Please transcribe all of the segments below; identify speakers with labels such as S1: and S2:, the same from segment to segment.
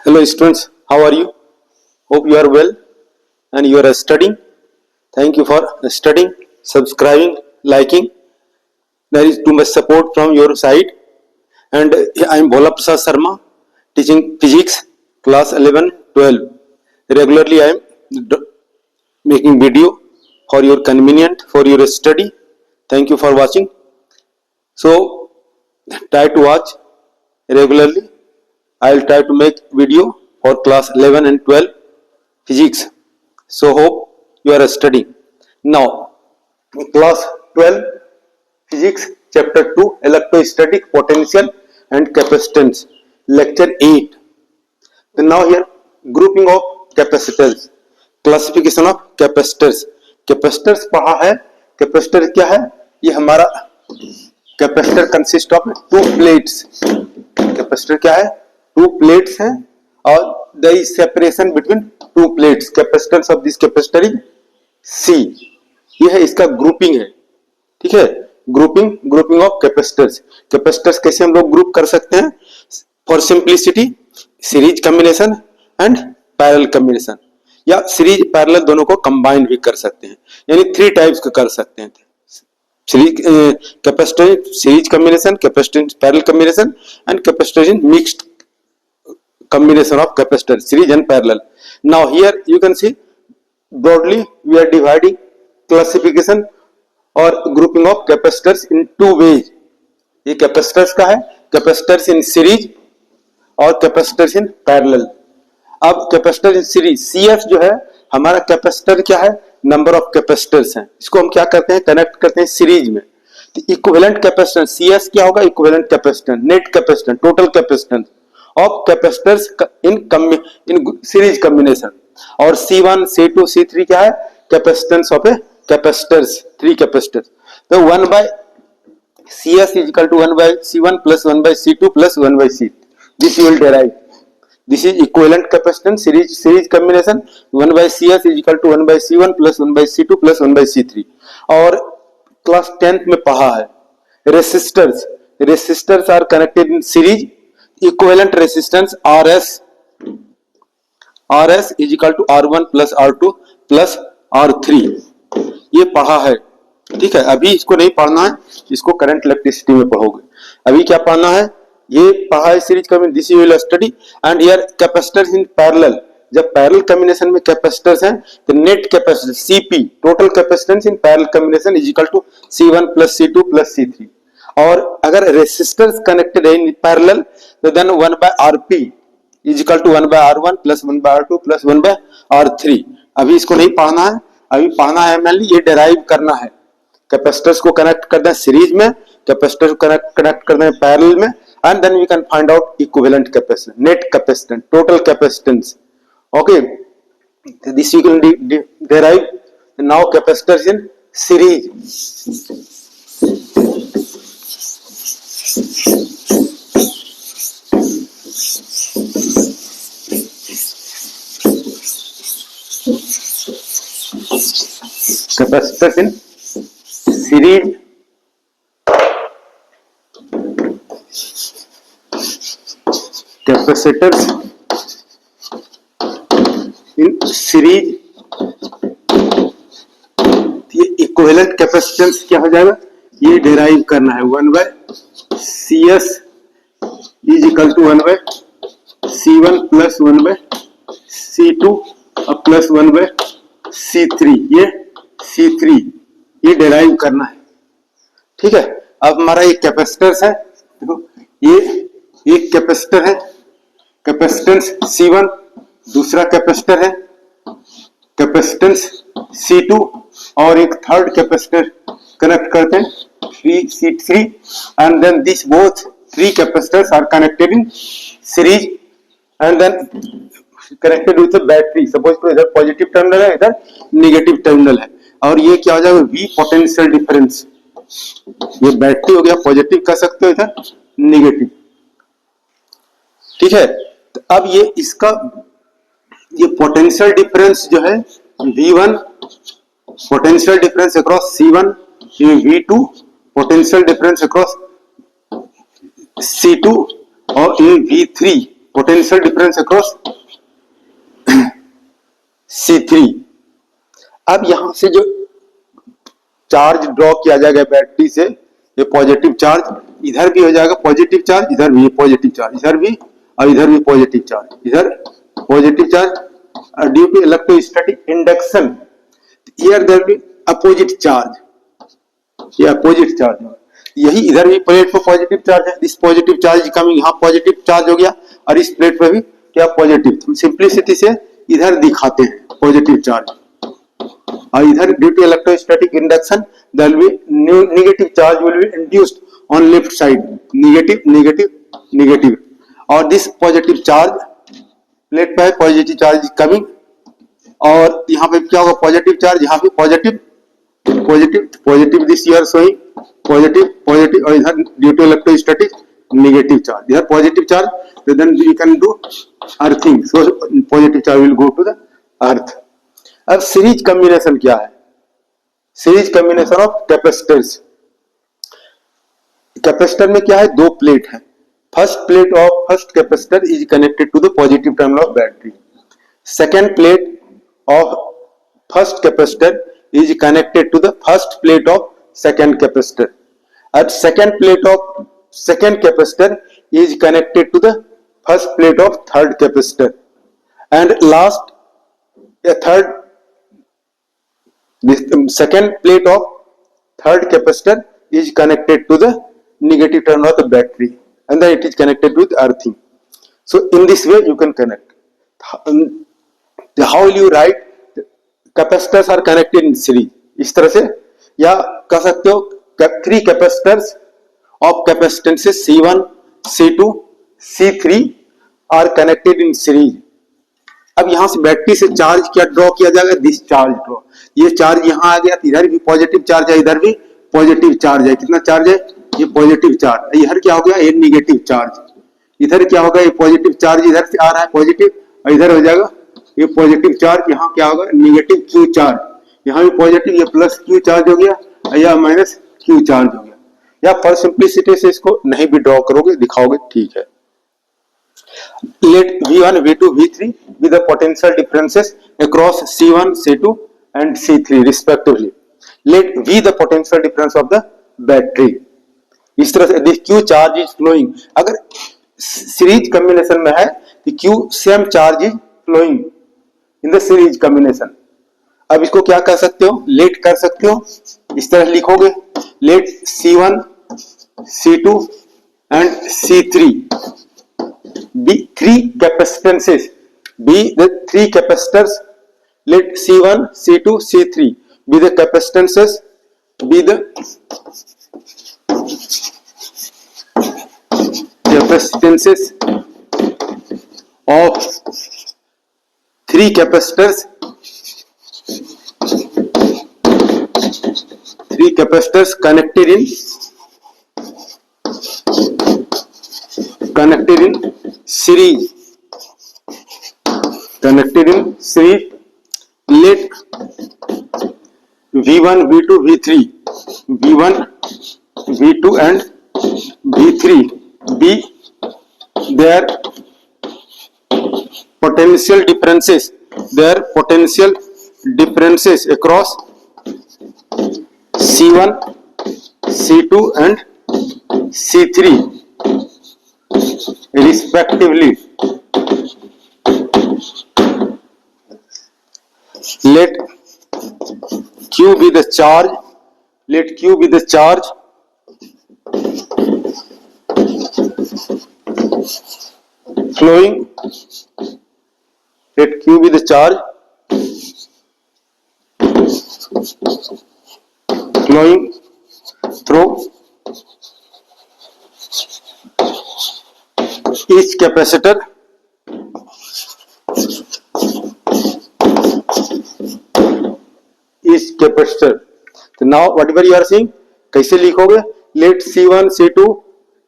S1: Hello students, how are you? Hope you are well and you are studying. Thank you for studying, subscribing, liking. There is too much support from your side. And I am Bhola Prasad Sharma, teaching physics, class 11, 12. Regularly I am making video for your convenient, for your study. Thank you for watching. So try to watch regularly. I will try to make video for class 11 and 12 physics. So hope you are studying. Now, class 12 physics chapter 2 electrostatic potential and capacitance, lecture 8. And now here grouping of capacitors, classification of capacitors. Capacitors पढ़ा है. Capacitor क्या है? ये हमारा capacitor consist of to plates. Capacitor क्या है? To plates हैं और the separation between two plates. Capacitance of this capacitor is C. ये है इसका ग्रुपिंग है. ठीक है, ग्रुपिंग ऑफ कैपेसिटर्स. कैपेसिटर्स कैसे हम लोग ग्रुप कर सकते हैं? For simplicity series combination and parallel combination, या सीरीज पैरेलल दोनों को कंबाइन भी कर सकते हैं. यानी 3 टाइप्स का कर सकते हैं. Series capacitor series combination, capacitor parallel combination and capacitor in mixed combination of capacitor series and parallel. Now here you can see broadly we are dividing classification or grouping of capacitors in 2 ways. ये capacitors का है, capacitors in series और capacitors in parallel. अब capacitor in series CS जो है हमारा capacitor क्या है? नंबर ऑफ कैपेसिटर्स हैं. इसको हम क्या करते हैं? कनेक्ट करते हैं सीरीज में. तो इक्विवेलेंट कैपेसिटेंस CS क्या होगा? Equivalent capacitance, net capacitance, total capacitance of capacitors in series combination. और C1, C2, C3 क्या है? Capacitance of A capacitors, 3 capacitors. तो 1 by CS is equal to 1 by C1 plus 1 by C2 plus 1 by C3. This you will derive. This is equivalent capacitance series combination. 1 by CS is equal to 1 by C1 plus 1 by C2 plus 1 by C3. और class 10th में पढ़ा है resistors are connected in series. Equivalent resistance RS is equal to R1 plus R2 plus R3. ये पढ़ा है. ठीक है, अभी इसको नहीं पढ़ना है, इसको करंट इलेक्ट्रिसिटी में पढ़ोगे. अभी क्या पढ़ना है? ये पढ़ा है series combination. This you will study. And here capacitors in parallel. जब पैरेलल कॉम्बिनेशन में कैपेसिटर्स हैं तो net capacitor CP, total capacitance in parallel combination is equal to C1 plus C2 plus C3. और अगर रेसिस्टर्स कनेक्टेड है in parallel तो then 1 by RP is equal to 1 by R1 plus 1 by R2 plus 1 by R3. अभी इसको नहीं पढ़ना है, अभी पढ़ना है मेनली ये डिराइव करना है. कैपेसिटर्स को कनेक्ट करना है सीरीज में, कैपेसिटर को कनेक्ट करना है पैरेलल में, and then we can find out equivalent capacitance, net capacitance, total capacitance. Okay, this you can derive. Now capacitors in series. Capacitors in series. Capacitors in series. ये equivalent capacitance क्या हो जाएगा? ये derive करना है. 1 by CS is equal to 1 by C1 plus 1 by C2 plus 1 by C3. ये C3 ये derive करना है. ठीक है, अब हमारा ये कैपेसिटर्स है. देखो ये एक कैपेसिटर है, कैपेसिटेंस C1. दूसरा कैपेसिटर है कैपेसिटेंस C2 और एक थर्ड कैपेसिटर कनेक्ट करते हैं C3. And then this both 3 capacitors are connected in series and then connected with a battery. Suppose तो इधर पॉजिटिव टर्मिनल है, इधर नेगेटिव टर्मिनल है. और ये क्या हो जाएगा? V potential difference. ये बैटरी हो गया, पॉजिटिव कह सकते हो, इधर नेगेटिव. ठीक है, तो अब ये इसका ये पोटेंशियल डिफरेंस जो है V1, potential difference across C1, ये V2 potential difference across C2 और ये V3 potential difference across C3। अब यहां से जो चार्ज ड्रॉ किया जाएगा बैटरी से, ये पॉजिटिव चार्ज इधर भी हो जाएगा, पॉजिटिव चार्ज इधर भी पॉजिटिव चार्ज, इधर भी और इधर भी पॉजिटिव चार्ज, इधर positive charge due to electrostatic induction. Here there be opposite charge, ये अपोजिट चार्ज है। यही इधर भी प्लेट पर पॉजिटिव चार्ज है, दिस पॉजिटिव चार्ज कमिंग, यहाँ पॉजिटिव चार्ज हो गया और इस प्लेट पर भी क्या पॉजिटिव। हम सिंप्लिसिटी से इधर दिखाते हैं पॉजिटिव चार्ज, और इधर due to electrostatic induction there will be negative charge will be induced on left side, negative negative negative, और दिस पॉजिटिव चार्ज प्लेट पर पॉजिटिव चार्ज कमिंग, और यहाँ पे क्या होगा पॉजिटिव चार्ज, यहाँ पे positive positive positive, this year showing positive positive, और इधर due to electrostatic negative charge, इधर पॉजिटिव चार्ज, तो then you can do earthing, so positive charge will go to the earth. अब सीरीज कॉम्बिनेशन क्या है? Series combination of capacitors. Capacitor में क्या है, दो प्लेट है। First plate of first capacitor is connected to the positive terminal of battery, second plate of first capacitor is connected to the first plate of second capacitor, and second plate of second capacitor is connected to the first plate of third capacitor, and last a third this second plate of third capacitor is connected to the negative terminal of the battery, and then it is connected with earthing. So in this way you can connect. How will you write capacitors are connected in series? इस तरह से, या कह सकते हो three capacitors of capacitances C1, C2, C3 are connected in series. अब यहां से बैटरी से चार्ज क्या ड्रॉ किया जाएगा, दिस चार्ज ड्रॉ, ये चार्ज यहां आ गया, इधर भी पॉजिटिव चार्ज है, इधर भी पॉजिटिव चार्ज है। कितना चार्ज है, ये पॉजिटिव चार्ज, इधर क्या हो गया, ये निगेटिव चार्ज, इधर क्या होगा, ये पॉजिटिव चार्ज इधर से आ रहा है पॉजिटिव, और इधर हो जाएगा ये पॉजिटिव चार्ज, यहाँ क्या होगा निगेटिव क्यू चार्ज, यहाँ भी पॉजिटिव, ये प्लस क्यू चार्ज हो गया, या माइनस क्यू चार्ज हो गया। या फॉर सिंप्लिसिटी से इसको नहीं भी ड्रॉ करोगे, दिखाओगे, ठीक है। Let V1, V2, V3 with the potential differences across C1, C2 and C3 respectively. Let V the potential difference of the battery. इस तरह से this Q charge is flowing, अगर सीरीज कॉम्बिनेशन में है तो Q same charge is flowing in the series combination. अब इसको क्या कर सकते हो, लेट कर सकते हो, इस तरह लिखोगे, late C1, C2 and C3 be three capacitances, be the three capacitors, let C1, C2, C3 be the capacitances, be the capacitances of three capacitors, connected in series, let V1, V2, V3, V1, V2 and V3 be their potential differences across C1, C2 and C3 respectively. Let Q be the charge, flowing, let Q be the charge flowing through each capacitor So now whatever you are seeing, कैसे लिखोगे, let C1, C2,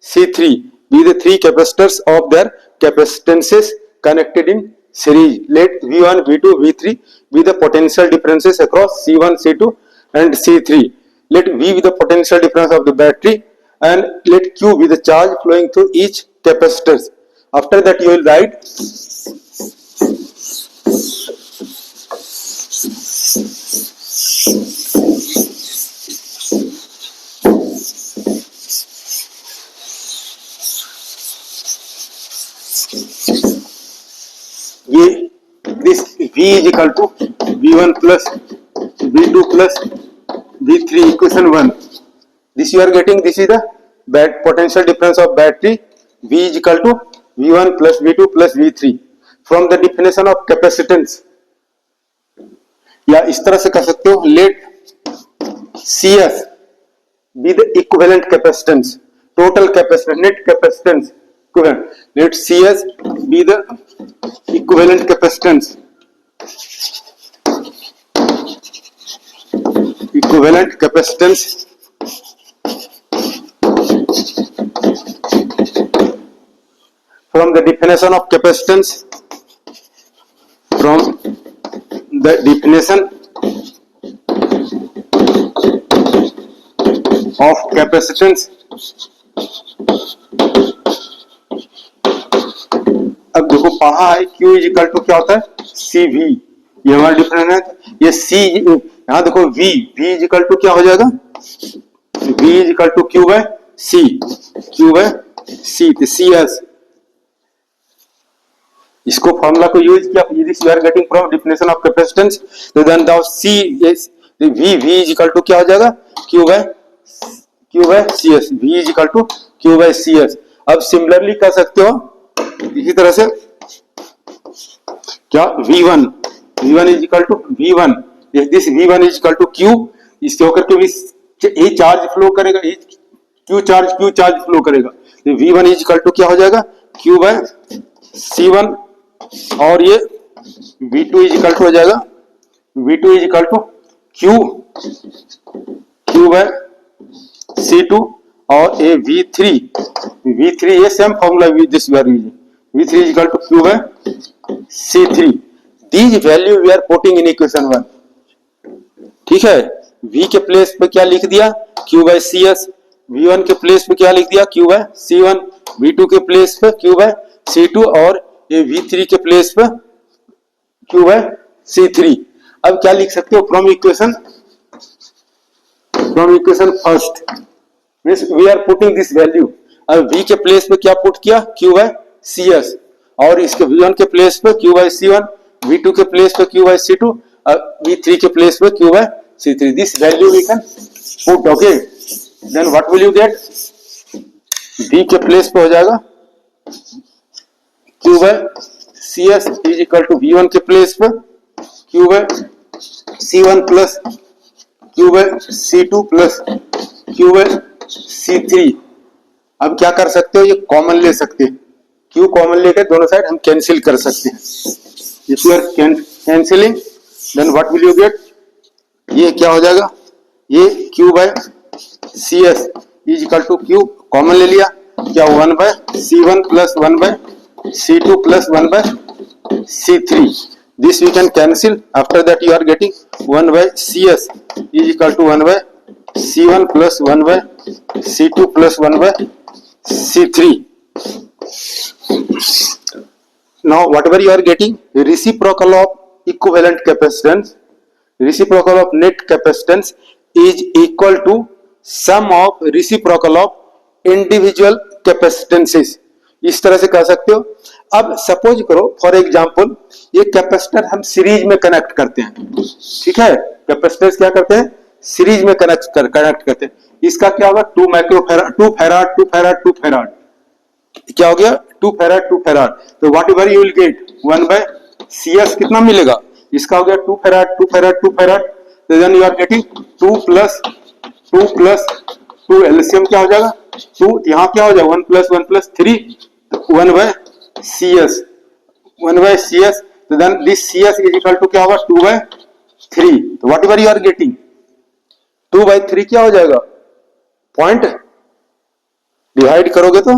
S1: C3 be the three capacitors of their capacitances connected in series. Let V1, V2, V3 be the potential differences across C1, C2 and C3. Let V be the potential difference of the battery and let Q be the charge flowing through each capacitors. After that you will write ये this V is equal to V1 plus V2 plus V3 equation 1. This you are getting, this is the potential difference of battery. V is equal to V1 plus V2 plus V3 from the definition of capacitance. या इस तरह से कर सकते हो, let CS be the equivalent capacitance, total capacitance, net capacitance equivalent. Let CS be the equivalent capacitance, equivalent capacitance from the definition of capacitance, from the definition of capacitance. अब देखो पढ़ा है Q इज इक्वल टू क्या होता है, CV, ये हमारा difference है. ये C, यहां देखो V इज इक्वल टू क्या हो जाएगा, V is equal to Q by C, Q by C, तो CS. इसको फॉर्मूला को यूज किया, this you are getting from definition of capacitance. तो then the C V is equal to क्या हो जाएगा, Q by CS, V is equal to Q by CS. अब similarly कर सकते हो इसी तरह से, क्या V1 is equal to V1, this V1 is equal to Q, इसके होकर के भी ये चार्ज फ्लो करेगा, Q चार्ज फ्लो करेगा. तो V1 इज इक्वल टू क्या हो जाएगा, Q बाय C1, और ये V2 इज इक्वल टू हो जाएगा, V2 is equal to Q by C2, और ये V3 ये same formula this we are using, V3 is equal to Q by C3. These value we are putting in equation 1. ठीक है, V के place पे क्या लिख दिया, Q बाय CS, V1 के प्लेस पे क्या लिख दिया, Q बाय C1, V2 के प्लेस पे Q बाय C2, और ये V3 के प्लेस पे Q बाय C3. अब क्या लिख सकते हो, from equation first means we are putting this value. अब V के प्लेस पे क्या पुट किया, Q बाय CS, और इसके V1 के प्लेस पे Q बाय C1, V2 के प्लेस पे Q बाय C2, और V3 के प्लेस पे Q by C3. This value we can put. Okay, then what will you get, V के प्लेस पे हो जाएगा Q by CS is equal to V1 के प्लेस पे Q by C1 plus Q by C2 plus Q by C3. अब क्या कर सकते हो, ये कॉमन ले सकते हैं, Q कॉमन लेकर दोनों साइड हम कैंसिल कर सकते हैं. If you are cancelling then what will you get, ये क्या हो जाएगा, ये Q by CS is equal to Q common ले लिया, क्या 1 by C1 plus 1 by C2 plus 1 by C3. This we can cancel. After that you are getting 1 by CS is equal to 1 by C1 plus 1 by C2 plus 1 by C3. Now whatever you are getting, reciprocal of equivalent capacitance, reciprocal of net capacitance is equal to sum of reciprocal of individual capacitances. इस तरह से कर सकते हो. अब suppose करो for example ये capacitor हम सीरीज में कनेक्ट करते हैं. ठीक है, कैपेसिटर्स क्या करते हैं, सीरीज में कनेक्ट करते हैं. इसका क्या होगा, 2 माइक्रोफैराड, 2 फैराड, क्या हो गया, 2 फैराड. तो whatever you will get 1 by CS कितना मिलेगा, इसका हो गया 2 फैराड. तो then you are getting 2 plus 2 LCM क्या हो जाएगा, 2 यहाँ क्या हो जाएगा 1 प्लस 3, 1 बाय CS. तो then this CS is equal to क्या होगा, 2 बाय 3. तो whatever you are getting 2 by 3 क्या हो जाएगा, पॉइंट डिवाइड करोगे तो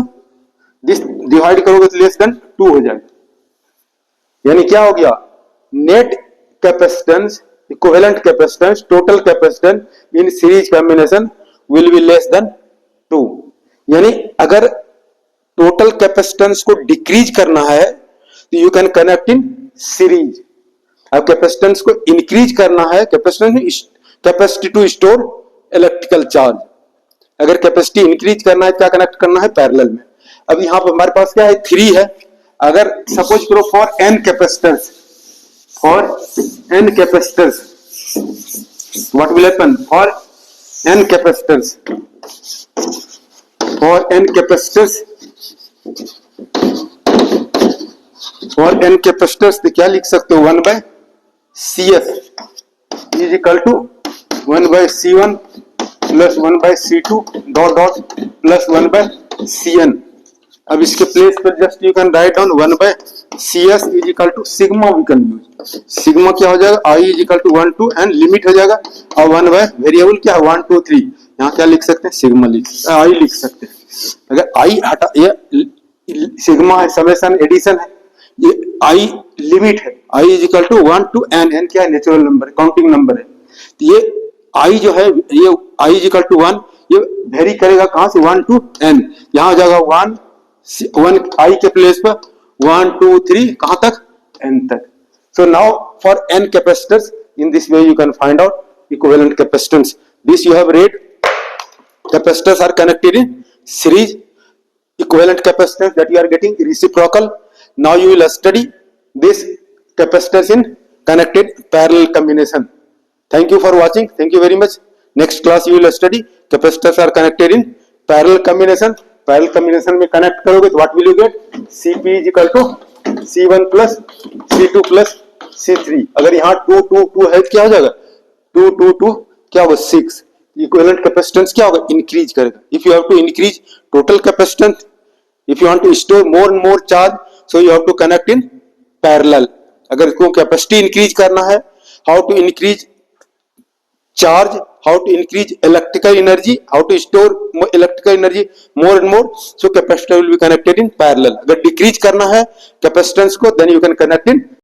S1: लेस देन 2 हो जाएगा. यानी क्या हो गया, net capacitance, equivalent capacitance, total capacitance in series combination will be less than 2. यानी अगर टोटल कैपेसिटेंस को डिक्रीज करना है तो you can connect in series. अब कैपेसिटेंस को इंक्रीज करना है, capacity to store electrical charge. अगर कैपेसिटी इंक्रीज करना है क्या कनेक्ट करना है, पैरेलल में। अब यहां पर हमारे पास क्या है, 3 है। अगर सपोज करो for n capacitance, what will happen for n capacitance, तो क्या लिख सकते हो, 1/CS is equal to 1/C1 plus 1/C2 dot dot plus 1/CN। अब इसके प्लेस पर just you can write down 1/CS is equal to sigma. We can use sigma, क्या हो जाएगा, I is equal to 1 to n, limit हो जाएगा, और 1 variable क्या है 1 2 3, यहाँ क्या लिख सकते हैं, सिग्मा I लिख सकते हैं। अगर I हटा, ये सिग्मा है, समेशन एडिशन है, ये I लिमिट है, I is equal to 1 to n, n क्या है, नेचुरल नंबर, काउंटिंग नंबर है। तो ये I जो है, ये I इज इक्वल टू 1, ये वेरी करेगा कहां से, 1 to n, यहाँ हो जाएगा 1 I के प्लेस पर 1 2 3 कहां तक, n तक। So now for n capacitors, in this way you can find out equivalent capacitance. This you have read, capacitors are connected in series, equivalent capacitance that you are getting reciprocal. Now you will study this capacitors in connected parallel combination. Thank you for watching. Thank you very much. Next class you will study capacitors are connected in parallel combination. Parallel combination में connect करोगे तो what will you get? Cp is equal to C1 plus C2 plus C3। अगर यहाँ 2 2 2 है क्या हो जाएगा, 2 2 2 क्या होगा 6। इक्विवेलेंट कैपेसिटेंस क्या होगा, इंक्रीज करेगा। If you have to increase total capacitance, if you want to store more and more charge, so you have to connect in parallel. अगर इसको कैपेसिटी इंक्रीज करना है, how to increase charge, how to increase electrical energy, how to store electrical energy more and more, so capacitor will be connected in parallel. अगर decrease करना है capacitance को, then you can connect in